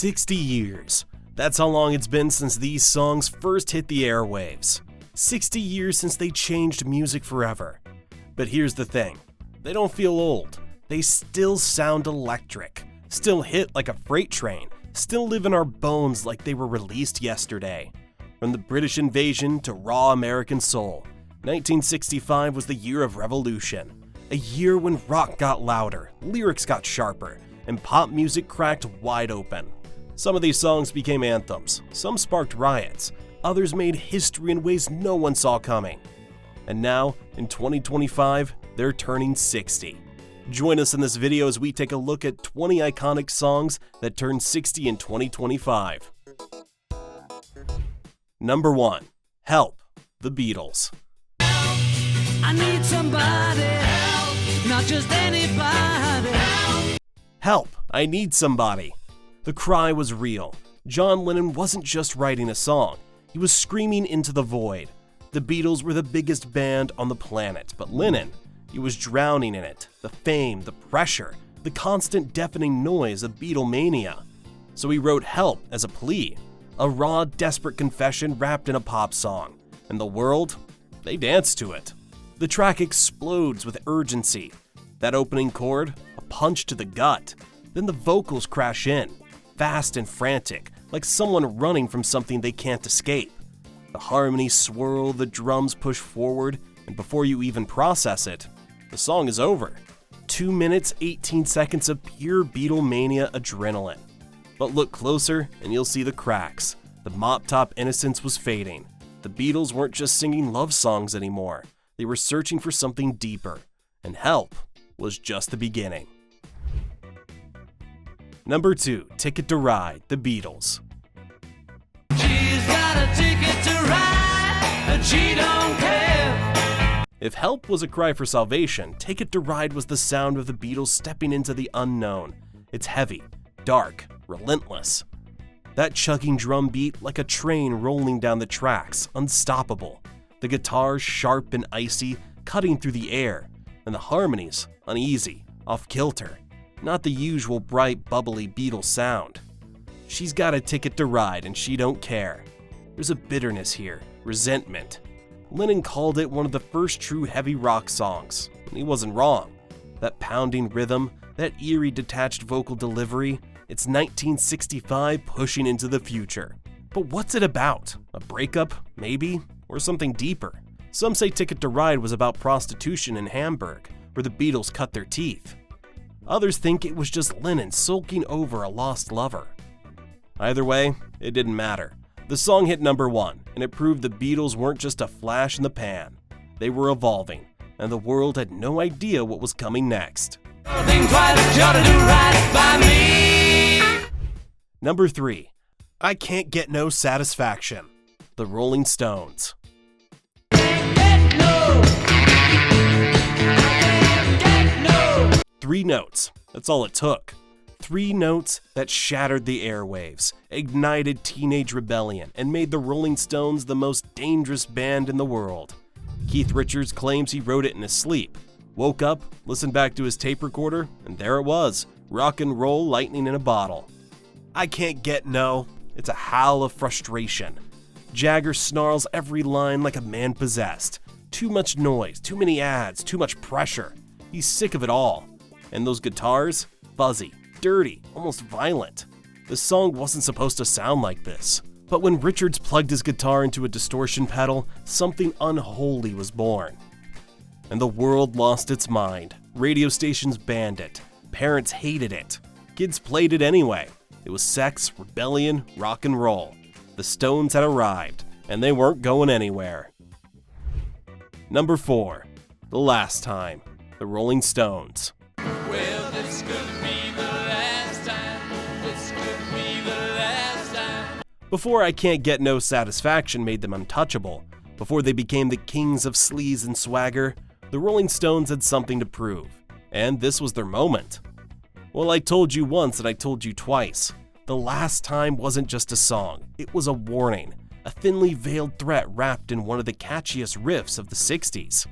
60 years. That's how long it's been since these songs first hit the airwaves. 60 years since they changed music forever. But here's the thing, they don't feel old. They still sound electric, still hit like a freight train, still live in our bones like they were released yesterday. From the British invasion to raw American soul, 1965 was the year of revolution. A year when rock got louder, lyrics got sharper, and pop music cracked wide open. Some of these songs became anthems, some sparked riots, others made history in ways no one saw coming. And now, in 2025, they're turning 60. Join us in this video as we take a look at 20 iconic songs that turned 60 in 2025. Number 1. Help, the Beatles. I need somebody help, not just anybody help. Help, I need somebody. The cry was real. John Lennon wasn't just writing a song, he was screaming into the void. The Beatles were the biggest band on the planet, but Lennon, he was drowning in it. The fame, the pressure, the constant deafening noise of Beatlemania. So he wrote Help as a plea, a raw, desperate confession wrapped in a pop song. And the world, they danced to it. The track explodes with urgency. That opening chord, a punch to the gut. Then the vocals crash in, fast and frantic, like someone running from something they can't escape. The harmonies swirl, the drums push forward, and before you even process it, the song is over. 2 minutes, 18 seconds of pure Beatlemania adrenaline. But look closer and you'll see the cracks. The mop-top innocence was fading. The Beatles weren't just singing love songs anymore. They were searching for something deeper, and Help was just the beginning. Number 2, Ticket to Ride, the Beatles. She's got a ticket to ride, and she don't care. If Help was a cry for salvation, Ticket to Ride was the sound of the Beatles stepping into the unknown. It's heavy, dark, relentless. That chugging drum beat like a train rolling down the tracks, unstoppable. The guitars sharp and icy, cutting through the air, and the harmonies uneasy, off-kilter. Not the usual bright, bubbly Beatles sound. She's got a ticket to ride and she don't care. There's a bitterness here, resentment. Lennon called it one of the first true heavy rock songs, and he wasn't wrong. That pounding rhythm, that eerie detached vocal delivery, it's 1965 pushing into the future. But what's it about? A breakup, maybe? Or something deeper? Some say Ticket to Ride was about prostitution in Hamburg, where the Beatles cut their teeth. Others think it was just Lennon sulking over a lost lover. Either way, it didn't matter. The song hit number 1, and it proved the Beatles weren't just a flash in the pan. They were evolving, and the world had no idea what was coming next. Number 3, I Can't Get No Satisfaction, the Rolling Stones. 3 notes, that's all it took. 3 notes that shattered the airwaves, ignited teenage rebellion, and made the Rolling Stones the most dangerous band in the world. Keith Richards claims he wrote it in his sleep. Woke up, listened back to his tape recorder, and there it was, rock and roll lightning in a bottle. I can't get no, it's a howl of frustration. Jagger snarls every line like a man possessed. Too much noise, too many ads, too much pressure. He's sick of it all. And those guitars? Fuzzy, dirty, almost violent. The song wasn't supposed to sound like this. But when Richards plugged his guitar into a distortion pedal, something unholy was born. And the world lost its mind. Radio stations banned it. Parents hated it. Kids played it anyway. It was sex, rebellion, rock and roll. The Stones had arrived, and they weren't going anywhere. Number 4, The Last Time, the Rolling Stones. Well, this could be the last time. This could be the last time. Before I Can't Get No Satisfaction made them untouchable, before they became the kings of sleaze and swagger, the Rolling Stones had something to prove, and this was their moment. Well, I told you once and I told you twice. The Last Time wasn't just a song, it was a warning, a thinly veiled threat wrapped in one of the catchiest riffs of the 60s.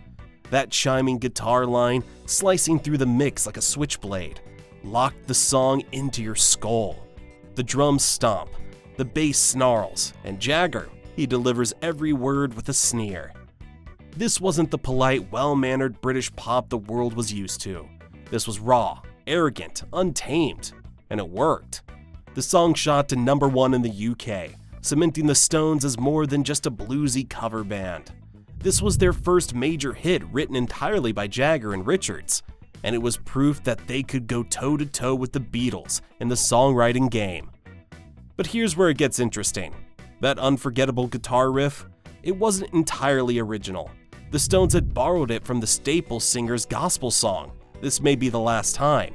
That chiming guitar line, slicing through the mix like a switchblade, locked the song into your skull. The drums stomp, the bass snarls, and Jagger, he delivers every word with a sneer. This wasn't the polite, well-mannered British pop the world was used to. This was raw, arrogant, untamed, and it worked. The song shot to #1 in the UK, cementing the Stones as more than just a bluesy cover band. This was their first major hit written entirely by Jagger and Richards, and it was proof that they could go toe-to-toe with the Beatles in the songwriting game. But here's where it gets interesting. That unforgettable guitar riff, it wasn't entirely original. The Stones had borrowed it from the Staple Singers' gospel song, "This May Be the Last Time,"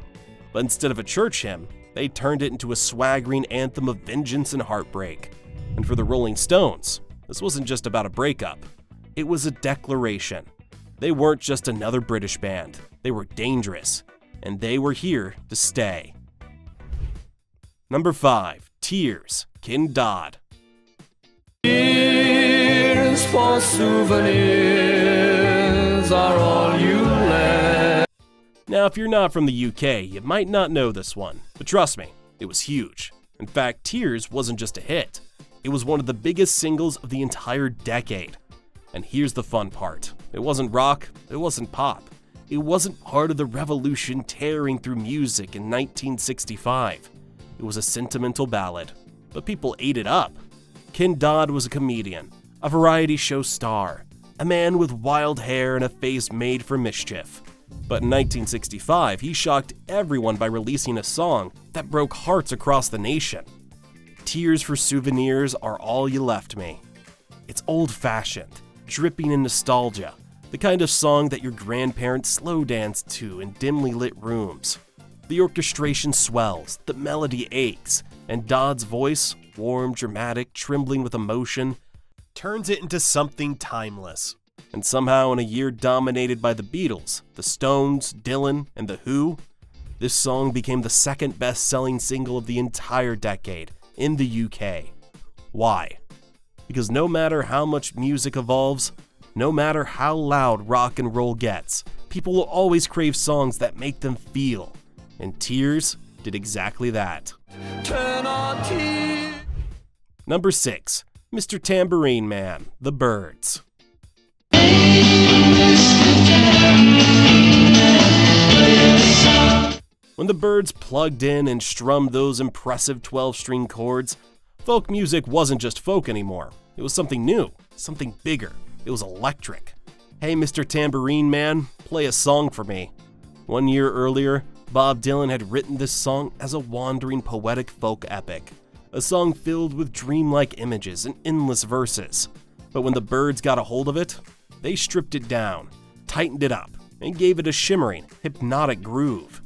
but instead of a church hymn, they turned it into a swaggering anthem of vengeance and heartbreak. And for the Rolling Stones, this wasn't just about a breakup. It was a declaration. They weren't just another British band. They were dangerous, and they were here to stay. Number 5, Tears, Ken Dodd. Tears for souvenirs are all you left. Now, if you're not from the UK, you might not know this one, but trust me, it was huge. In fact, Tears wasn't just a hit. It was one of the biggest singles of the entire decade. And here's the fun part. It wasn't rock, it wasn't pop. It wasn't part of the revolution tearing through music in 1965. It was a sentimental ballad, but people ate it up. Ken Dodd was a comedian, a variety show star, a man with wild hair and a face made for mischief. But in 1965, he shocked everyone by releasing a song that broke hearts across the nation. Tears for souvenirs are all you left me. It's old-fashioned, dripping in nostalgia, the kind of song that your grandparents slow danced to in dimly lit rooms. The orchestration swells, the melody aches, and Dodd's voice, warm, dramatic, trembling with emotion, turns it into something timeless. And somehow in a year dominated by the Beatles, the Stones, Dylan, and The Who, this song became the second best-selling single of the entire decade in the UK. Why? Because no matter how much music evolves, no matter how loud rock and roll gets, people will always crave songs that make them feel. And Tears did exactly that. Turn on tears. Number 6, Mr. Tambourine Man, The Byrds. When the Byrds plugged in and strummed those impressive 12-string chords, folk music wasn't just folk anymore. It was something new, something bigger. It was electric. Hey, Mr. Tambourine Man, play a song for me. 1 year earlier, Bob Dylan had written this song as a wandering poetic folk epic, a song filled with dreamlike images and endless verses. But when the Byrds got a hold of it, they stripped it down, tightened it up, and gave it a shimmering, hypnotic groove.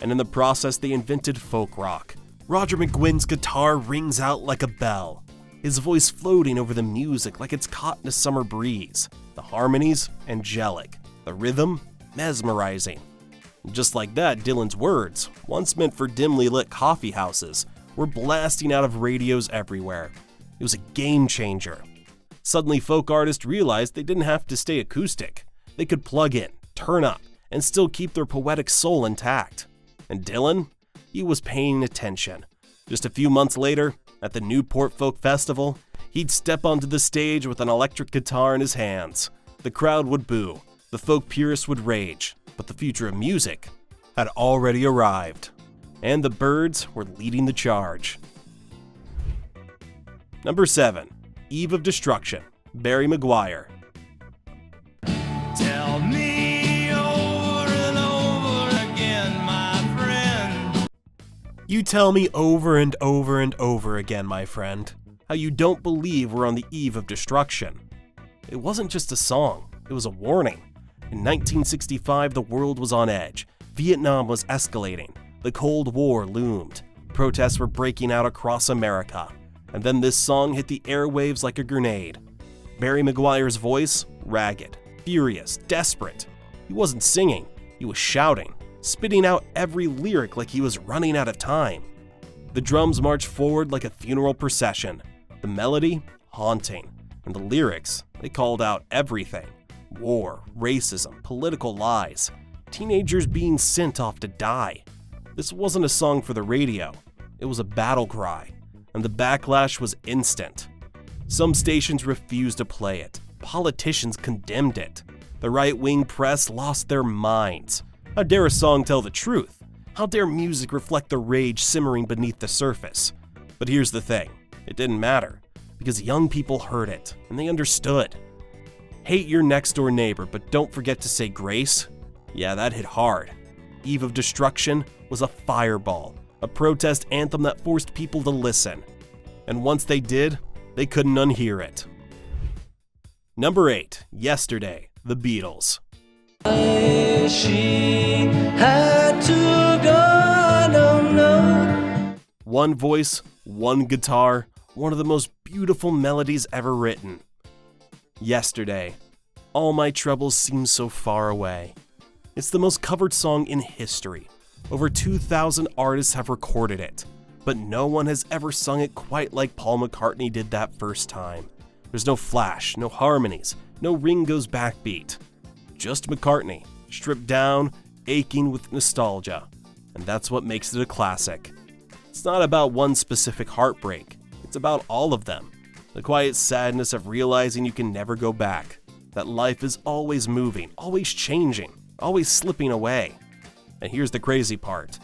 And in the process, they invented folk rock. Roger McGuinn's guitar rings out like a bell, his voice floating over the music like it's caught in a summer breeze. The harmonies, angelic. The rhythm, mesmerizing. And just like that, Dylan's words, once meant for dimly lit coffee houses, were blasting out of radios everywhere. It was a game changer. Suddenly, folk artists realized they didn't have to stay acoustic. They could plug in, turn up, and still keep their poetic soul intact. And Dylan? He was paying attention. Just a few months later, at the Newport Folk Festival, he'd step onto the stage with an electric guitar in his hands. The crowd would boo, the folk purists would rage, but the future of music had already arrived. And the Byrds were leading the charge. Number 7, Eve of Destruction, Barry McGuire. Tell me over and over again, my friend. You tell me over and over and over again, my friend, how you don't believe we're on the eve of destruction. It wasn't just a song, it was a warning. In 1965, the world was on edge. Vietnam was escalating. The Cold War loomed. Protests were breaking out across America. And then this song hit the airwaves like a grenade. Barry McGuire's voice, ragged, furious, desperate. He wasn't singing, he was shouting, spitting out every lyric like he was running out of time. The drums marched forward like a funeral procession. The melody, haunting. And the lyrics, they called out everything. War, racism, political lies. Teenagers being sent off to die. This wasn't a song for the radio. It was a battle cry, and the backlash was instant. Some stations refused to play it. Politicians condemned it. The right-wing press lost their minds. How dare a song tell the truth? How dare music reflect the rage simmering beneath the surface? But here's the thing, it didn't matter, because young people heard it, and they understood. Hate your next-door neighbor, but don't forget to say grace? Yeah, that hit hard. Eve of Destruction was a fireball, a protest anthem that forced people to listen. And once they did, they couldn't unhear it. Number 8, Yesterday, The Beatles. She had to go, no, no. One voice, one guitar, one of the most beautiful melodies ever written. Yesterday, all my troubles seem so far away. It's the most covered song in history. Over 2,000 artists have recorded it, but no one has ever sung it quite like Paul McCartney did that first time. There's no flash, no harmonies, no Ringo's backbeat. Just McCartney, stripped down, aching with nostalgia. And that's what makes it a classic. It's not about one specific heartbreak, it's about all of them. The quiet sadness of realizing you can never go back, that life is always moving, always changing, always slipping away. And here's the crazy part.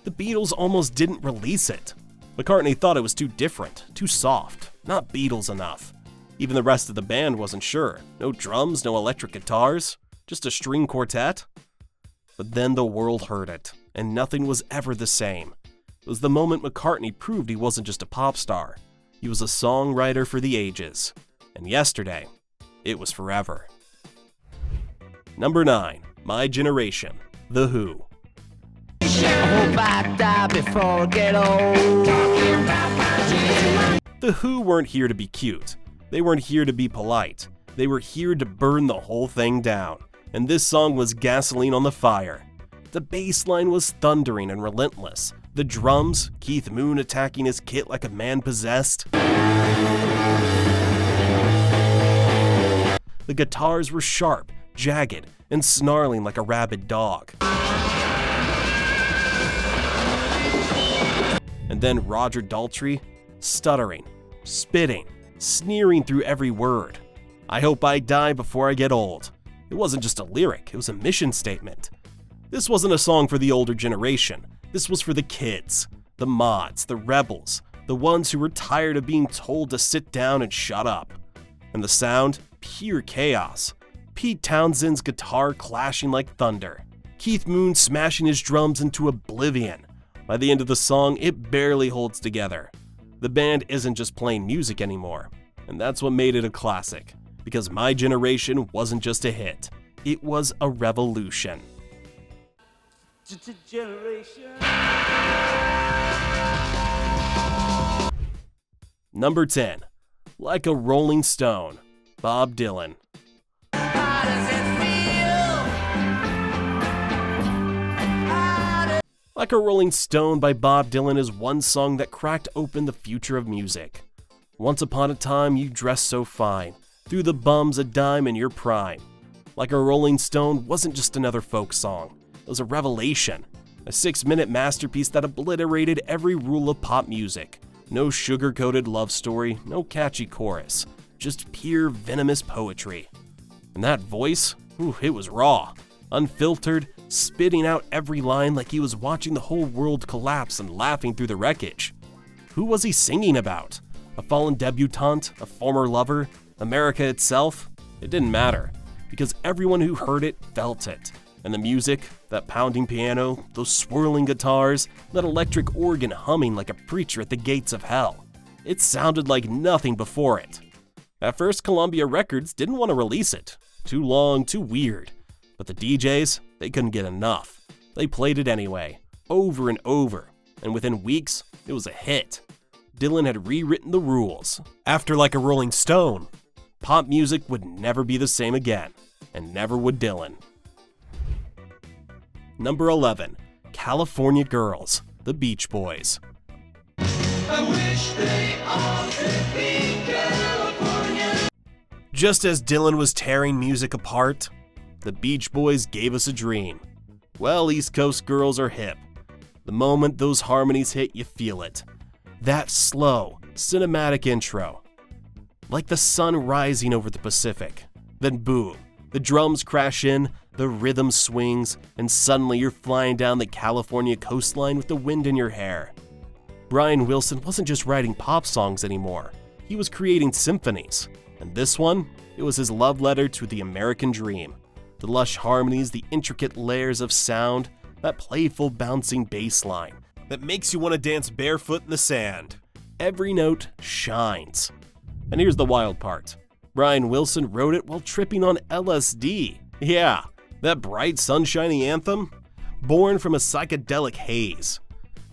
The Beatles almost didn't release it. McCartney thought it was too different, too soft, not Beatles enough. Even the rest of the band wasn't sure. No drums, no electric guitars, just a string quartet. But then the world heard it, and nothing was ever the same. It was the moment McCartney proved he wasn't just a pop star. He was a songwriter for the ages. And yesterday, it was forever. Number 9, My Generation, The Who. I hope I die before I get old. The Who weren't here to be cute. They weren't here to be polite. They were here to burn the whole thing down. And this song was gasoline on the fire. The bass line was thundering and relentless. The drums, Keith Moon attacking his kit like a man possessed. The guitars were sharp, jagged, and snarling like a rabid dog. And then Roger Daltrey, stuttering, spitting, sneering through every word. I hope I die before I get old. It wasn't just a lyric, it was a mission statement. This wasn't a song for the older generation. This was for the kids, the mods, the rebels, the ones who were tired of being told to sit down and shut up. And the sound, pure chaos. Pete Townshend's guitar clashing like thunder. Keith Moon smashing his drums into oblivion. By the end of the song, it barely holds together. The band isn't just playing music anymore, and that's what made it a classic, because My Generation wasn't just a hit, it was a revolution. Generation. Number 10, Like a Rolling Stone, Bob Dylan. How does it feel? Like a Rolling Stone by Bob Dylan is one song that cracked open the future of music. Once upon a time, you dressed so fine, threw the bums a dime in your prime. Like a Rolling Stone wasn't just another folk song, it was a revelation, a 6-minute masterpiece that obliterated every rule of pop music. No sugar-coated love story, no catchy chorus, just pure venomous poetry. And that voice, it was raw, unfiltered, spitting out every line like he was watching the whole world collapse and laughing through the wreckage. Who was he singing about? A fallen debutante? A former lover? America itself? It didn't matter, because everyone who heard it felt it. And the music, that pounding piano, those swirling guitars, that electric organ humming like a preacher at the gates of hell. It sounded like nothing before it. At first, Columbia Records didn't want to release it. Too long, too weird. But the DJs, they couldn't get enough. They played it anyway, over and over, and within weeks, it was a hit. Dylan had rewritten the rules. After Like a Rolling Stone, pop music would never be the same again, and never would Dylan. Number 11, California Girls, The Beach Boys. I wish they all could be California. Just as Dylan was tearing music apart, the Beach Boys gave us a dream. Well, East Coast girls are hip. The moment those harmonies hit, you feel it. That slow, cinematic intro. Like the sun rising over the Pacific. Then boom, the drums crash in, the rhythm swings, and suddenly you're flying down the California coastline with the wind in your hair. Brian Wilson wasn't just writing pop songs anymore. He was creating symphonies. And this one, it was his love letter to the American dream. The lush harmonies, the intricate layers of sound, that playful bouncing bass line that makes you want to dance barefoot in the sand. Every note shines. And here's the wild part. Brian Wilson wrote it while tripping on LSD. Yeah, that bright, sunshiny anthem, born from a psychedelic haze.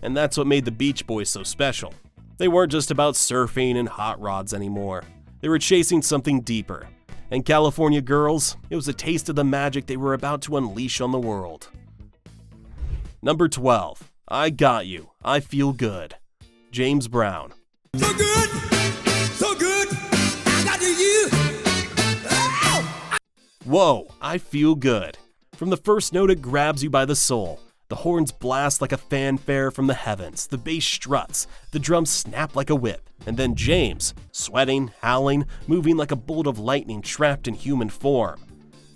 And that's what made the Beach Boys so special. They weren't just about surfing and hot rods anymore. They were chasing something deeper. And California Girls, it was a taste of the magic they were about to unleash on the world. Number 12, I Got You, I Feel Good. James Brown. So good, I got you. Oh! Whoa, I feel good. From the first note, it grabs you by the soul. The horns blast like a fanfare from the heavens, the bass struts, the drums snap like a whip, and then James, sweating, howling, moving like a bolt of lightning trapped in human form.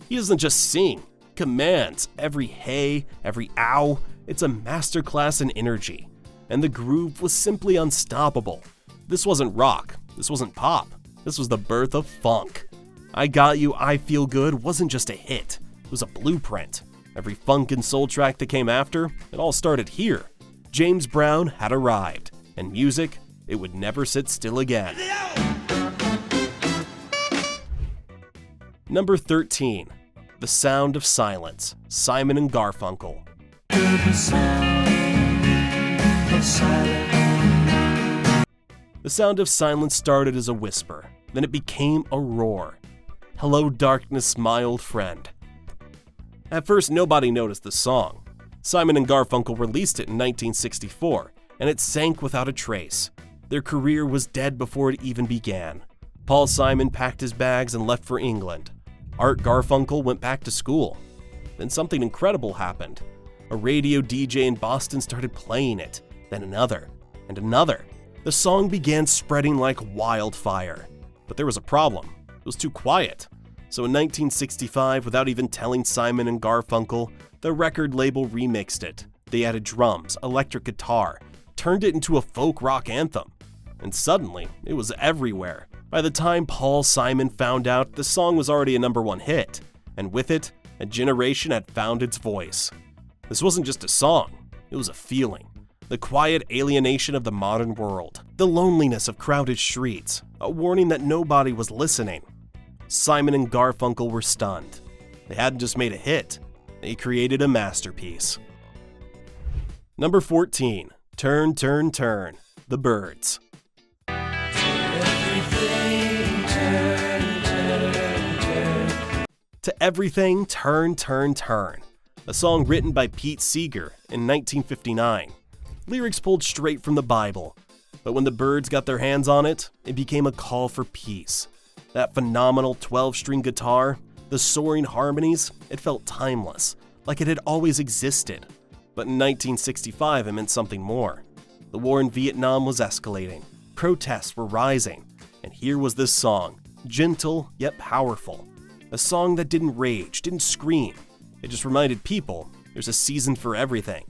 He doesn't just sing, he commands every hey, every ow. It's a masterclass in energy, and the groove was simply unstoppable. This wasn't rock, this wasn't pop, this was the birth of funk. I Got You, I Feel Good wasn't just a hit, it was a blueprint. Every funk and soul track that came after, it all started here. James Brown had arrived, and music, it would never sit still again. Number 13, The Sound of Silence, Simon and Garfunkel. The sound of silence. The Sound of Silence started as a whisper, then it became a roar. Hello darkness, my old friend. At first, nobody noticed the song. Simon and Garfunkel released it in 1964, and it sank without a trace. Their career was dead before it even began. Paul Simon packed his bags and left for England. Art Garfunkel went back to school. Then something incredible happened. A radio DJ in Boston started playing it, then another, and another. The song began spreading like wildfire. But there was a problem. It was too quiet. So in 1965, without even telling Simon and Garfunkel, the record label remixed it. They added drums, electric guitar, turned it into a folk rock anthem. And suddenly, it was everywhere. By the time Paul Simon found out, the song was already a #1 hit. And with it, a generation had found its voice. This wasn't just a song, it was a feeling. The quiet alienation of the modern world. The loneliness of crowded streets. A warning that nobody was listening. Simon and Garfunkel were stunned. They hadn't just made a hit, they created a masterpiece. Number 14, Turn, Turn, Turn, The Byrds. To Everything, Turn, Turn, Turn. A song written by Pete Seeger in 1959. Lyrics pulled straight from the Bible. But when the Byrds got their hands on it, it became a call for peace. That phenomenal 12-string guitar, the soaring harmonies, it felt timeless, like it had always existed. But in 1965, it meant something more. The war in Vietnam was escalating, protests were rising, and here was this song, gentle yet powerful. A song that didn't rage, didn't scream. It just reminded people there's a season for everything.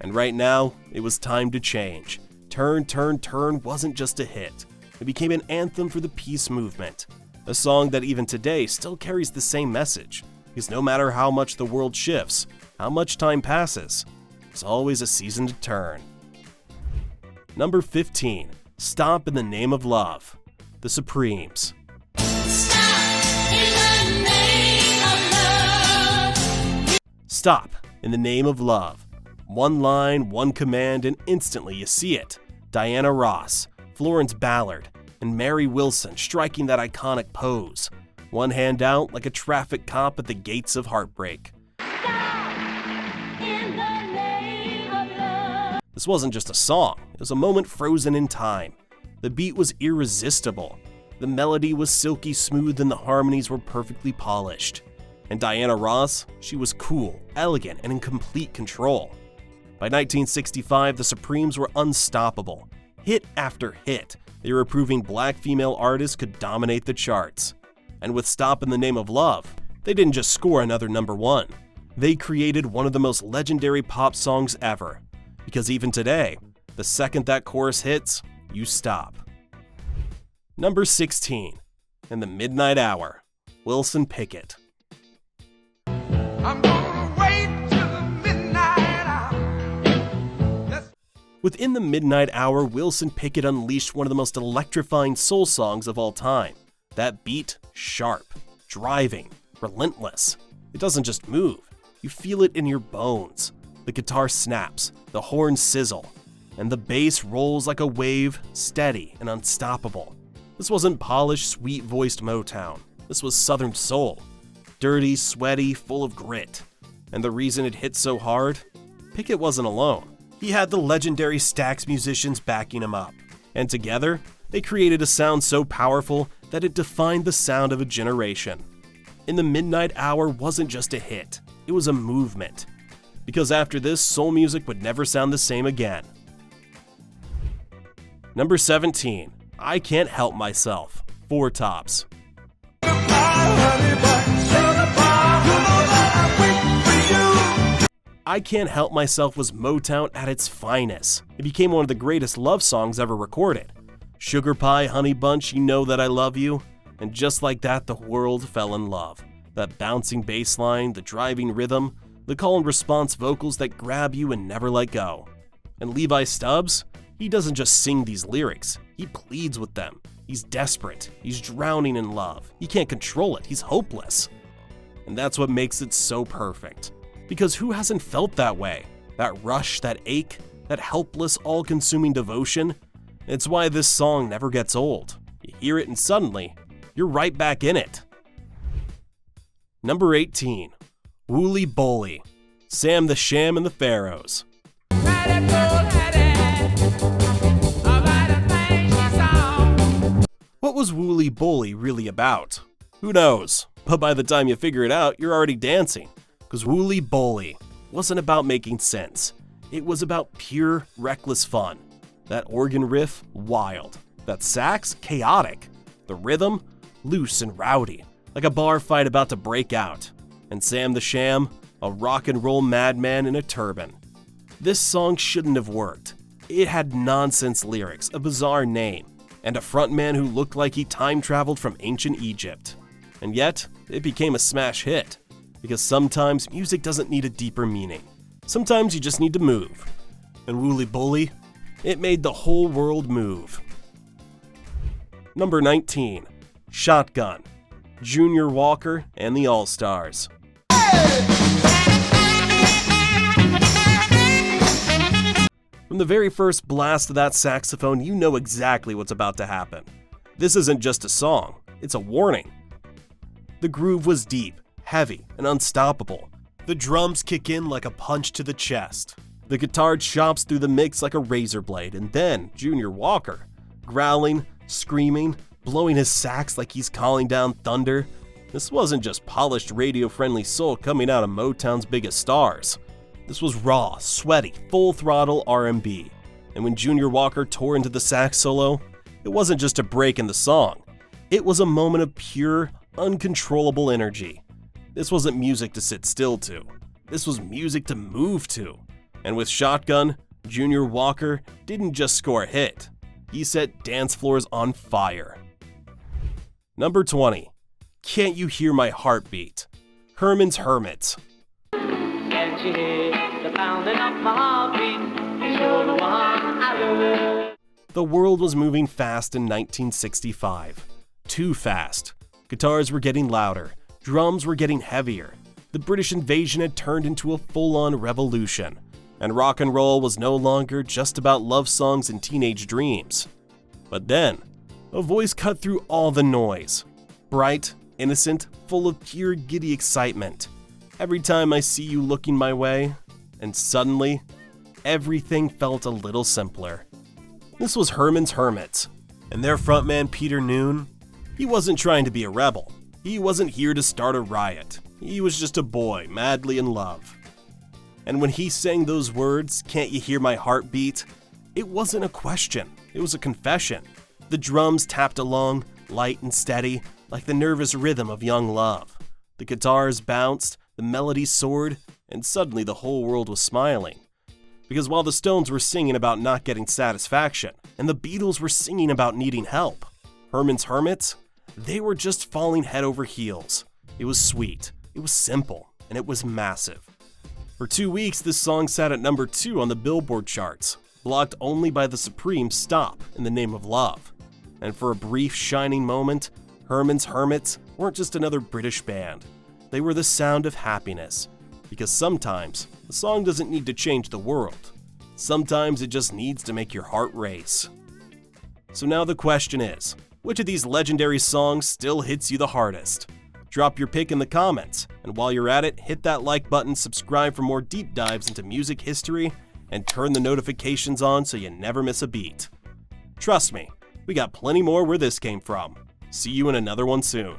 And right now, it was time to change. Turn, Turn, Turn wasn't just a hit. It became an anthem for the peace movement. A song that even today still carries the same message. Because no matter how much the world shifts, how much time passes, there's always a season to turn. Number 15, Stop in the Name of Love, The Supremes. Stop in the name of love. One line, one command, and instantly you see it. Diana Ross, Florence Ballard, and Mary Wilson striking that iconic pose. One hand out like a traffic cop at the gates of heartbreak. This wasn't just a song, it was a moment frozen in time. The beat was irresistible. The melody was silky smooth and the harmonies were perfectly polished. And Diana Ross, she was cool, elegant, and in complete control. By 1965, the Supremes were unstoppable. Hit after hit, they were proving black female artists could dominate the charts. And with Stop in the Name of Love, they didn't just score another #1. They created one of the most legendary pop songs ever. Because even today, the second that chorus hits, you stop. Number 16, In the Midnight Hour, Wilson Pickett. I'm gonna wait till the midnight hour. Within the Midnight Hour, Wilson Pickett unleashed one of the most electrifying soul songs of all time. That beat, sharp, driving, relentless. It doesn't just move, you feel it in your bones. The guitar snaps, the horns sizzle, and the bass rolls like a wave, steady and unstoppable. This wasn't polished, sweet-voiced Motown. This was Southern soul. Dirty, sweaty, full of grit. And the reason it hit so hard? Pickett wasn't alone. He had the legendary Stax musicians backing him up. And together, they created a sound so powerful that it defined the sound of a generation. In the Midnight Hour wasn't just a hit, it was a movement. Because after this, soul music would never sound the same again. Number 17, I Can't Help Myself, Four Tops. I Can't Help Myself was Motown at its finest. It became one of the greatest love songs ever recorded. Sugar Pie, Honey Bunch, You Know That I Love You. And just like that, the world fell in love. That bouncing bass line, the driving rhythm, the call and response vocals that grab you and never let go. And Levi Stubbs, he doesn't just sing these lyrics, he pleads with them. He's desperate, he's drowning in love, he can't control it, he's hopeless. And that's what makes it so perfect. Because who hasn't felt that way? That rush, that ache, that helpless, all-consuming devotion? It's why this song never gets old. You hear it and suddenly, you're right back in it. Number 18, Wooly Bully, Sam the Sham and the Pharaohs. What was Wooly Bully really about? Who knows? But by the time you figure it out, you're already dancing. Because Wooly Bully wasn't about making sense. It was about pure, reckless fun. That organ riff, wild. That sax, chaotic. The rhythm, loose and rowdy, like a bar fight about to break out. And Sam the Sham, a rock and roll madman in a turban. This song shouldn't have worked. It had nonsense lyrics, a bizarre name, and a frontman who looked like he time traveled from ancient Egypt. And yet, it became a smash hit. Because sometimes music doesn't need a deeper meaning. Sometimes you just need to move. And Wooly Bully, it made the whole world move. Number 19, Shotgun, Junior Walker and the All-Stars. From the very first blast of that saxophone, you know exactly what's about to happen. This isn't just a song, it's a warning. The groove was deep, heavy, and unstoppable. The drums kick in like a punch to the chest. The guitar chops through the mix like a razor blade, and then Junior Walker, growling, screaming, blowing his sax like he's calling down thunder. This wasn't just polished radio-friendly soul coming out of Motown's biggest stars. This was raw, sweaty, full-throttle R&B. And when Junior Walker tore into the sax solo, it wasn't just a break in the song. It was a moment of pure, uncontrollable energy. This wasn't music to sit still to. This was music to move to. And with Shotgun, Junior Walker didn't just score a hit. He set dance floors on fire. Number 20, Can't You Hear My Heartbeat? Herman's Hermits. Can't you hear the pounding of my heartbeat? You're the one I love. The world was moving fast in 1965. Too fast. Guitars were getting louder. Drums were getting heavier. The British invasion had turned into a full-on revolution. And rock and roll was no longer just about love songs and teenage dreams. But then, a voice cut through all the noise. Bright, innocent, full of pure giddy excitement. Every time I see you looking my way, and suddenly, everything felt a little simpler. This was Herman's Hermits, and their frontman Peter Noone, he wasn't trying to be a rebel. He wasn't here to start a riot. He was just a boy madly in love. And when he sang those words, "Can't you hear my heartbeat?" it wasn't a question, it was a confession. The drums tapped along, light and steady, like the nervous rhythm of young love. The guitars bounced, the melody soared, and suddenly the whole world was smiling. Because while the Stones were singing about not getting satisfaction, and the Beatles were singing about needing help, Herman's Hermits, they were just falling head over heels. It was sweet, it was simple, and it was massive. For 2 weeks, this song sat at number 2 on the Billboard charts, blocked only by the supreme "Stop in the Name of Love." And for a brief shining moment, Herman's Hermits weren't just another British band. They were the sound of happiness. Because sometimes, a song doesn't need to change the world. Sometimes it just needs to make your heart race. So now the question is, which of these legendary songs still hits you the hardest? Drop your pick in the comments, and while you're at it, hit that like button, subscribe for more deep dives into music history, and turn the notifications on so you never miss a beat. Trust me, we got plenty more where this came from. See you in another one soon.